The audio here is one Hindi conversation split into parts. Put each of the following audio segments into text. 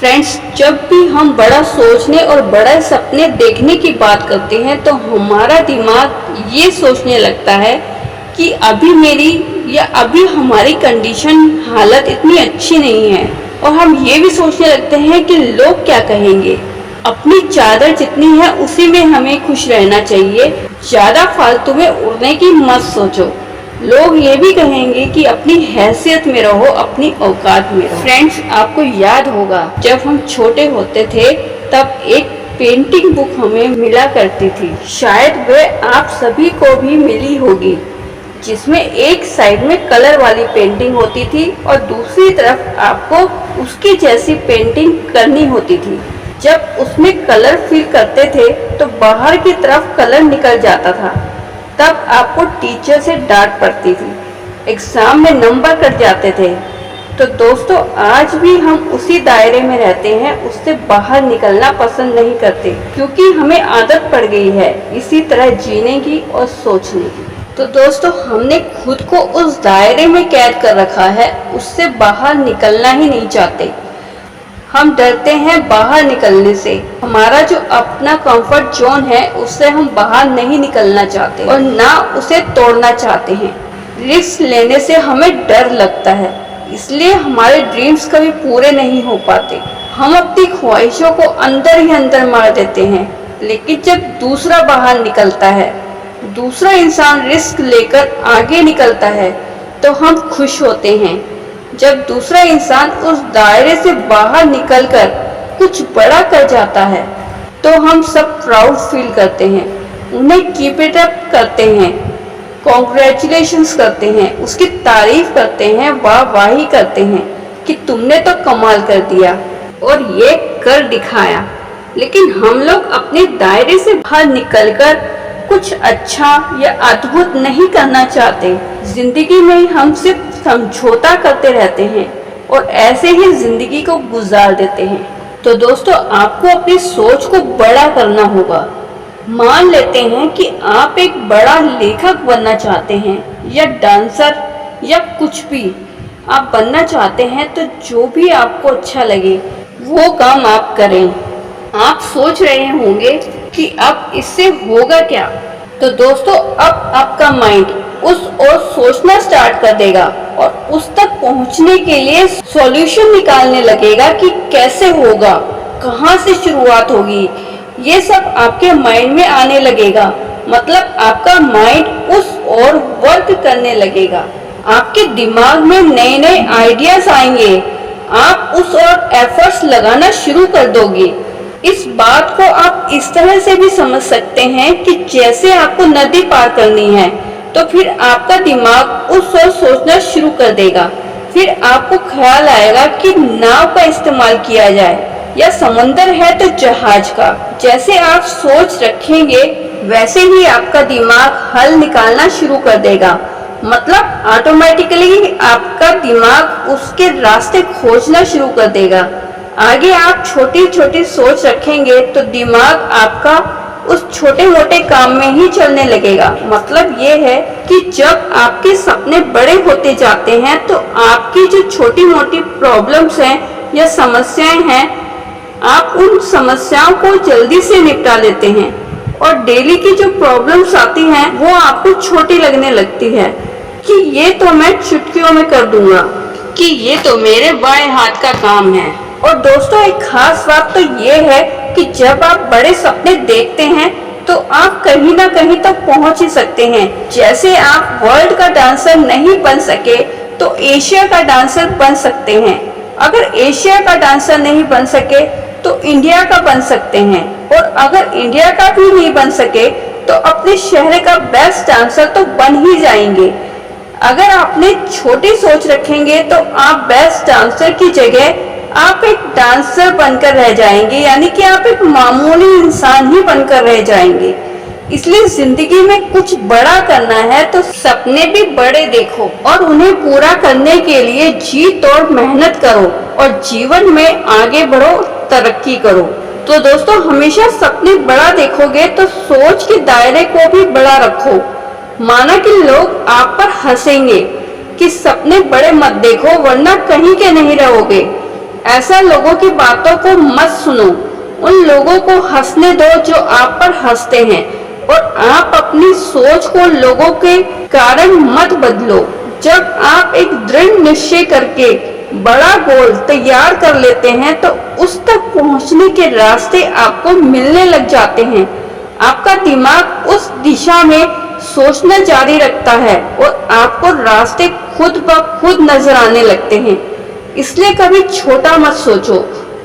फ्रेंड्स, जब भी हम बड़ा सोचने और बड़ा सपने देखने की बात करते हैं तो हमारा दिमाग ये सोचने लगता है कि अभी मेरी या अभी हमारी कंडीशन हालत इतनी अच्छी नहीं है, और हम ये भी सोचने लगते हैं कि लोग क्या कहेंगे। अपनी चादर जितनी है उसी में हमें खुश रहना चाहिए, ज़्यादा फालतू में उड़ने की मत सोचो। लोग ये भी कहेंगे कि अपनी हैसियत में रहो, अपनी औकात में रहो। फ्रेंड्स, आपको याद होगा जब हम छोटे होते थे तब एक पेंटिंग बुक हमें मिला करती थी, शायद वह आप सभी को भी मिली होगी, जिसमें एक साइड में कलर वाली पेंटिंग होती थी और दूसरी तरफ आपको उसकी जैसी पेंटिंग करनी होती थी। जब उसमें कलर फिल करते थे तो बाहर की तरफ कलर निकल जाता था, तब आपको टीचर से डांट पड़ती थी, एग्जाम में नंबर कट जाते थे। तो दोस्तों, आज भी हम उसी दायरे में रहते हैं, उससे बाहर निकलना पसंद नहीं करते, क्योंकि हमें आदत पड़ गई है इसी तरह जीने की और सोचने की। तो दोस्तों, हमने खुद को उस दायरे में कैद कर रखा है, उससे बाहर निकलना ही नहीं चाहते। हम डरते हैं बाहर निकलने से, हमारा जो अपना कंफर्ट जोन है उससे हम बाहर नहीं निकलना चाहते और ना उसे तोड़ना चाहते हैं। रिस्क लेने से हमें डर लगता है, इसलिए हमारे ड्रीम्स कभी पूरे नहीं हो पाते। हम अपनी ख्वाहिशों को अंदर ही अंदर मार देते हैं, लेकिन जब दूसरा बाहर निकलता है, दूसरा इंसान रिस्क लेकर आगे निकलता है, तो हम खुश होते हैं। जब दूसरा इंसान उस दायरे से बाहर निकलकर कुछ बड़ा कर जाता है तो हम सब प्राउड फील करते हैं, उन्हें कीप इट अप करते हैं, कॉन्ग्रेचुलेशंस करते हैं, उसकी तारीफ करते हैं, वाहवाही करते हैं कि तुमने तो कमाल कर दिया और ये कर दिखाया। लेकिन हम लोग अपने दायरे से बाहर निकलकर कुछ अच्छा या अद्भुत नहीं करना चाहते। जिंदगी में हम सिर्फ समझौता करते रहते हैं और ऐसे ही जिंदगी को गुजार देते हैं। तो दोस्तों, आपको अपनी सोच को बड़ा करना होगा। मान लेते हैं कि आप एक बड़ा लेखक बनना चाहते हैं या डांसर या कुछ भी आप बनना चाहते हैं, तो जो भी आपको अच्छा लगे वो काम आप करें। आप सोच रहे होंगे कि अब इससे होगा क्या, तो दोस्तों, अब आपका माइंड उस और सोचना स्टार्ट कर देगा और उस तक पहुंचने के लिए सॉल्यूशन निकालने लगेगा कि कैसे होगा, कहां से शुरुआत होगी, ये सब आपके माइंड में आने लगेगा। मतलब आपका माइंड उस और वर्क करने लगेगा, आपके दिमाग में नए नए आइडियाज आएंगे, आप उस और एफर्ट्स लगाना शुरू कर दोगे। इस बात को आप इस तरह से भी समझ सकते हैं कि जैसे आपको नदी पार करनी है तो फिर आपका दिमाग उस ओर सोचना शुरू कर देगा। फिर आपको ख्याल आएगा कि नाव का इस्तेमाल किया जाए, या समंदर है तो जहाज का। जैसे आप सोच रखेंगे वैसे ही आपका दिमाग हल निकालना शुरू कर देगा। मतलब ऑटोमेटिकली आपका दिमाग उसके रास्ते खोजना शुरू कर देगा। आगे आप छोटी छोटी सोच रखेंगे तो दिमाग आपका उस छोटे मोटे काम में ही चलने लगेगा। मतलब ये है कि जब आपके सपने बड़े होते जाते हैं तो आपकी जो छोटी मोटी प्रॉब्लम्स हैं या समस्याएं हैं, आप उन समस्याओं को जल्दी से निपटा लेते हैं और डेली की जो प्रॉब्लम्स आती हैं वो आपको छोटी लगने लगती है कि ये तो मैं चुटकियों में कर दूंगा, कि ये तो मेरे बाएं हाथ का काम है। और दोस्तों, एक खास बात तो ये है कि जब आप बड़े सपने देखते हैं तो आप कहीं ना कहीं तक पहुंच ही सकते हैं। जैसे आप वर्ल्ड का डांसर नहीं बन सके तो एशिया का डांसर बन सकते हैं। अगर एशिया का डांसर नहीं बन सके तो इंडिया का बन सकते हैं, और अगर इंडिया का भी नहीं बन सके तो अपने शहर का बेस्ट डांसर तो बन ही जाएंगे। अगर आपने छोटी सोच रखेंगे तो आप बेस्ट डांसर की जगह आप एक डांसर बनकर रह जाएंगे, यानी कि आप एक मामूली इंसान ही बनकर रह जाएंगे। इसलिए जिंदगी में कुछ बड़ा करना है तो सपने भी बड़े देखो और उन्हें पूरा करने के लिए जी तोड़ मेहनत करो और जीवन में आगे बढ़ो, तरक्की करो। तो दोस्तों, हमेशा सपने बड़ा देखोगे तो सोच के दायरे को भी बड़ा रखो। माना कि लोग आप पर हंसेंगे कि सपने बड़े मत देखो वरना कहीं के नहीं रहोगे, ऐसा लोगों की बातों को मत सुनो। उन लोगों को हंसने दो जो आप पर हंसते हैं, और आप अपनी सोच को लोगों के कारण मत बदलो। जब आप एक दृढ़ निश्चय करके बड़ा गोल तैयार कर लेते हैं तो उस तक पहुंचने के रास्ते आपको मिलने लग जाते हैं। आपका दिमाग उस दिशा में सोचना जारी रखता है और आपको रास्ते खुद ब खुद नजर आने लगते हैं। इसलिए कभी छोटा मत सोचो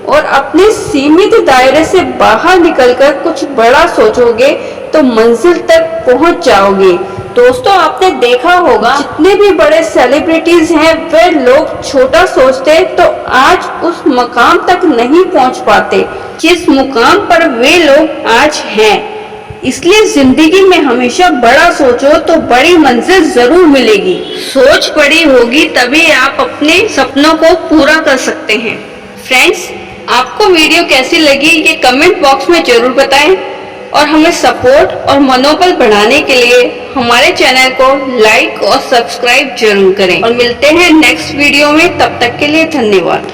और अपने सीमित दायरे से बाहर निकलकर कुछ बड़ा सोचोगे तो मंजिल तक पहुंच जाओगे। दोस्तों, आपने देखा होगा जितने भी बड़े सेलिब्रिटीज हैं वे लोग छोटा सोचते तो आज उस मकाम तक नहीं पहुंच पाते जिस मुकाम पर वे लोग आज हैं। इसलिए जिंदगी में हमेशा बड़ा सोचो तो बड़ी मंजिल जरूर मिलेगी। सोच बड़ी होगी तभी आप अपने सपनों को पूरा कर सकते हैं। फ्रेंड्स, आपको वीडियो कैसी लगी ये कमेंट बॉक्स में जरूर बताएं और हमें सपोर्ट और मनोबल बढ़ाने के लिए हमारे चैनल को लाइक और सब्सक्राइब जरूर करें। और मिलते हैं नेक्स्ट वीडियो में, तब तक के लिए धन्यवाद।